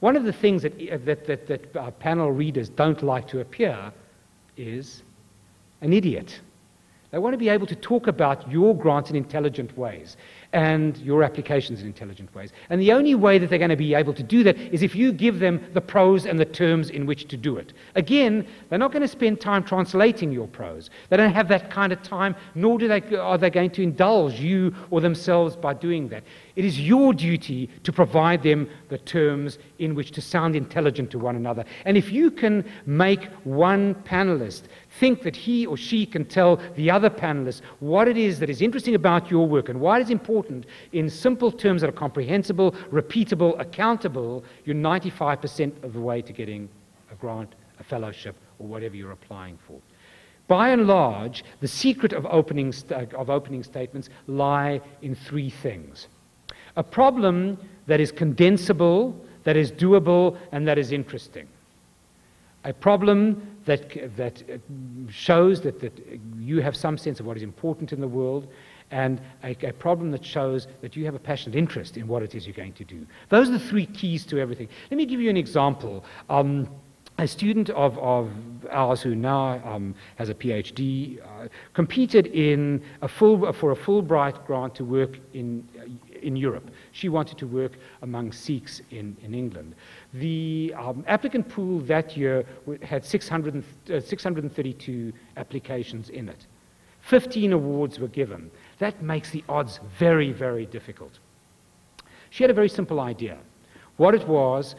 One of the things that panel readers don't like to appear is an idiot. They want to be able to talk about your grant in intelligent ways and your applications in intelligent ways. And the only way that they're going to be able to do that is if you give them the prose and the terms in which to do it. Again, they're not going to spend time translating your prose. They don't have that kind of time, nor are they going to indulge you or themselves by doing that. It is your duty to provide them the terms in which to sound intelligent to one another. And if you can make one panelist think that he or she can tell the other panelists what it is that is interesting about your work and why it is important in simple terms that are comprehensible, repeatable, accountable, you're 95% of the way to getting a grant, a fellowship, or whatever you're applying for. By and large, the secret of opening statements lie in three things. A problem that is condensable, that is doable, and that is interesting. A problem that shows that you have some sense of what is important in the world, and a problem that shows that you have a passionate interest in what it is you're going to do. Those are the three keys to everything. Let me give you an example. A student of ours who now has a PhD competed for a Fulbright grant to work in Europe. She wanted to work among Sikhs in England. The applicant pool that year had 632 applications in it. 15 awards were given. That makes the odds very, very difficult. She had a very simple idea. What it was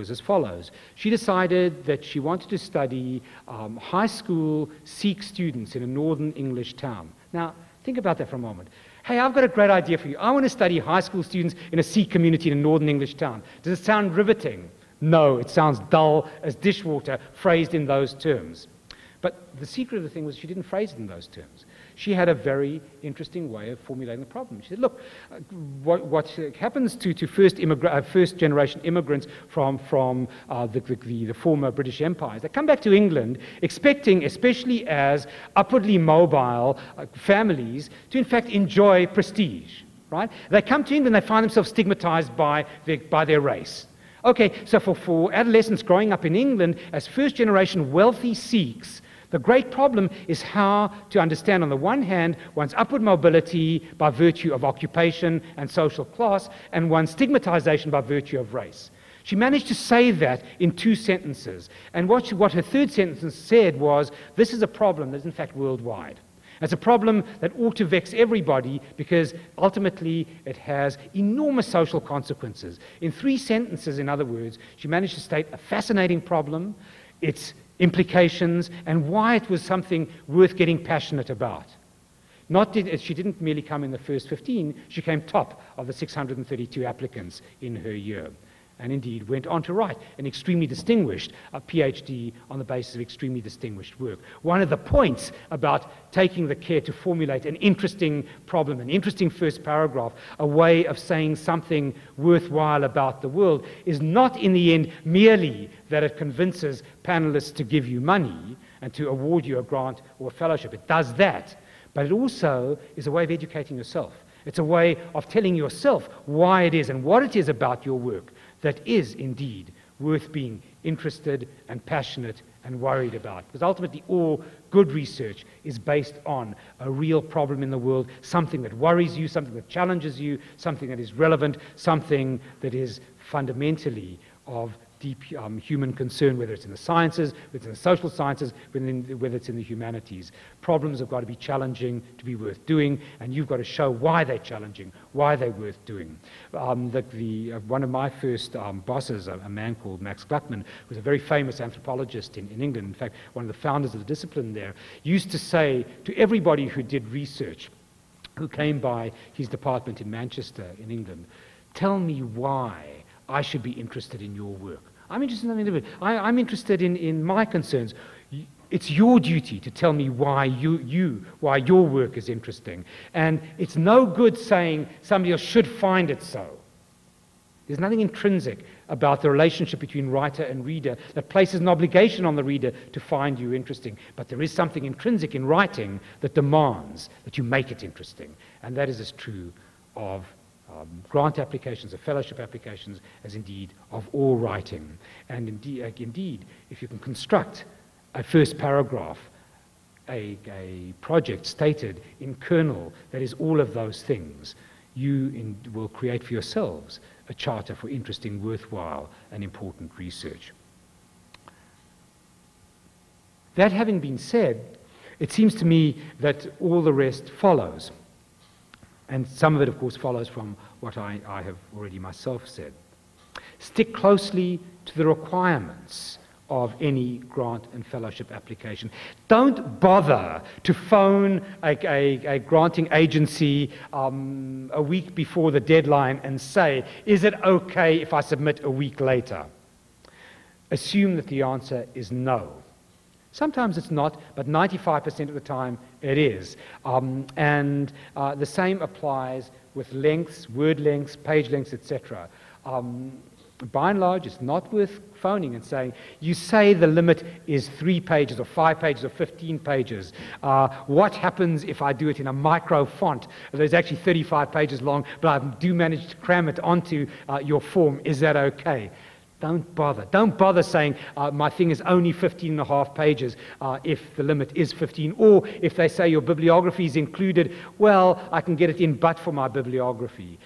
as follows. She decided that she wanted to study high school Sikh students in a northern English town. Now, think about that for a moment. Hey, I've got a great idea for you. I want to study high school students in a Sikh community in a northern English town. Does it sound riveting? No, it sounds dull as dishwater phrased in those terms. But the secret of the thing was she didn't phrase it in those terms. She had a very interesting way of formulating the problem. She said, look, what happens to first-generation immigrants from the former British empires, they come back to England expecting, especially as upwardly mobile families, to in fact enjoy prestige, right? They come to England, they find themselves stigmatized by their race. Okay, so for adolescents growing up in England as first-generation wealthy Sikhs, the great problem is how to understand, on the one hand, one's upward mobility by virtue of occupation and social class, and one's stigmatization by virtue of race. She managed to say that in 2 sentences. And what her third sentence said was, this is a problem that is in fact worldwide. It's a problem that ought to vex everybody because ultimately it has enormous social consequences. In 3 sentences, in other words, she managed to state a fascinating problem, its implications, and why it was something worth getting passionate about. She didn't merely come in the first 15, she came top of the 632 applicants in her year, and indeed went on to write an extremely distinguished PhD on the basis of extremely distinguished work. One of the points about taking the care to formulate an interesting problem, an interesting first paragraph, a way of saying something worthwhile about the world, is not in the end merely that it convinces panelists to give you money and to award you a grant or a fellowship. It does that, but it also is a way of educating yourself. It's a way of telling yourself why it is and what it is about your work that is indeed worth being interested and passionate and worried about. Because ultimately all good research is based on a real problem in the world, something that worries you, something that challenges you, something that is relevant, something that is fundamentally of deep human concern, whether it's in the sciences, whether it's in the social sciences, whether it's in the humanities. Problems have got to be challenging to be worth doing, and you've got to show why they're challenging, why they're worth doing. One of my first bosses, a man called Max Gluckman, was a very famous anthropologist in England, in fact, one of the founders of the discipline there, used to say to everybody who did research, who came by his department in Manchester in England, tell me why I should be interested in your work. I'm interested in I'm interested in my concerns. It's your duty to tell me why why your work is interesting. And it's no good saying somebody else should find it so. There's nothing intrinsic about the relationship between writer and reader that places an obligation on the reader to find you interesting. But there is something intrinsic in writing that demands that you make it interesting. And that is as true of grant applications, of fellowship applications, as indeed of all writing. And indeed, if you can construct a first paragraph, a project stated in kernel that is all of those things, you will create for yourselves a charter for interesting, worthwhile, and important research. That having been said, it seems to me that all the rest follows. And some of it, of course, follows from what I have already myself said. Stick closely to the requirements of any grant and fellowship application. Don't bother to phone a granting agency a week before the deadline and say, is it okay if I submit a week later? Assume that the answer is no. Sometimes it's not, but 95% of the time it is. The same applies with lengths, word lengths, page lengths, etc. By and large, it's not worth phoning and saying, you say the limit is 3 pages or 5 pages or 15 pages. What happens if I do it in a micro font? There's actually 35 pages long, but I do manage to cram it onto your form. Is that okay? Don't bother. Don't bother saying my thing is only 15.5 pages if the limit is 15. Or if they say your bibliography is included, well, I can get it in but for my bibliography.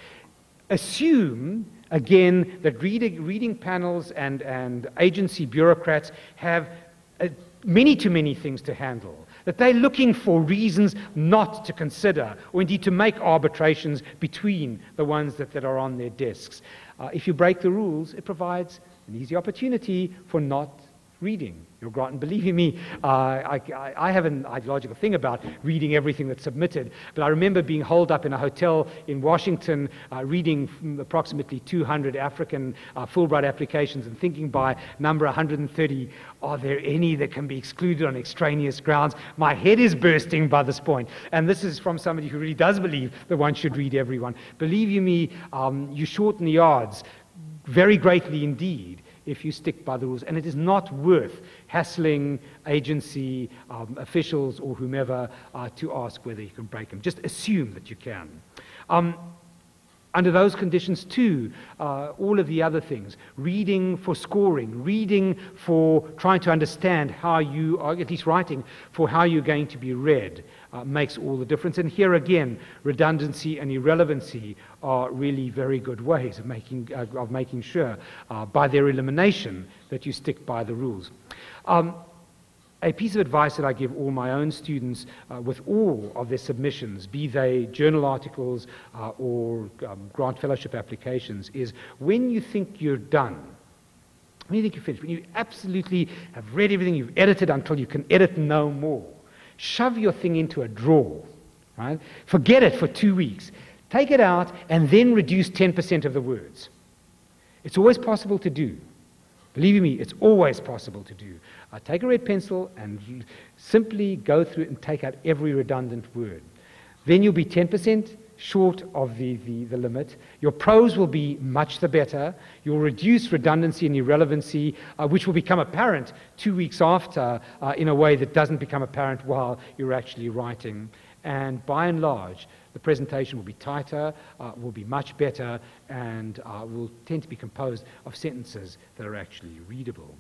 Assume, again, that reading panels and agency bureaucrats have many too many things to handle, that they're looking for reasons not to consider or indeed to make arbitrations between the ones that are on their desks. If you break the rules, it provides an easy opportunity for not reading your grant. And believe me, I have an ideological thing about reading everything that's submitted, but I remember being holed up in a hotel in Washington reading approximately 200 African Fulbright applications and thinking by number 130, are there any that can be excluded on extraneous grounds? My head is bursting by this point. And this is from somebody who really does believe that one should read everyone. Believe you me, you shorten the odds very greatly indeed if you stick by the rules. And it is not worth hassling agency officials or whomever to ask whether you can break them. Just assume that you can. Under those conditions too, all of the other things, reading for scoring, reading for trying to understand how you are, at least writing for how you're going to be read, makes all the difference. And here again, redundancy and irrelevancy are really very good ways of making sure by their elimination that you stick by the rules. A piece of advice that I give all my own students with all of their submissions, be they journal articles or grant fellowship applications, is when you think you're done, when you think you're finished, when you absolutely have read everything, you've edited until you can edit no more, shove your thing into a drawer, right? Forget it for 2 weeks. Take it out and then reduce 10% of the words. It's always possible to do. Believe me, it's always possible to do. Take a red pencil and simply go through it and take out every redundant word. Then you'll be 10% short of the limit. Your prose will be much the better. You'll reduce redundancy and irrelevancy, which will become apparent 2 weeks after in a way that doesn't become apparent while you're actually writing. And by and large, the presentation will be tighter, will be much better, and will tend to be composed of sentences that are actually readable.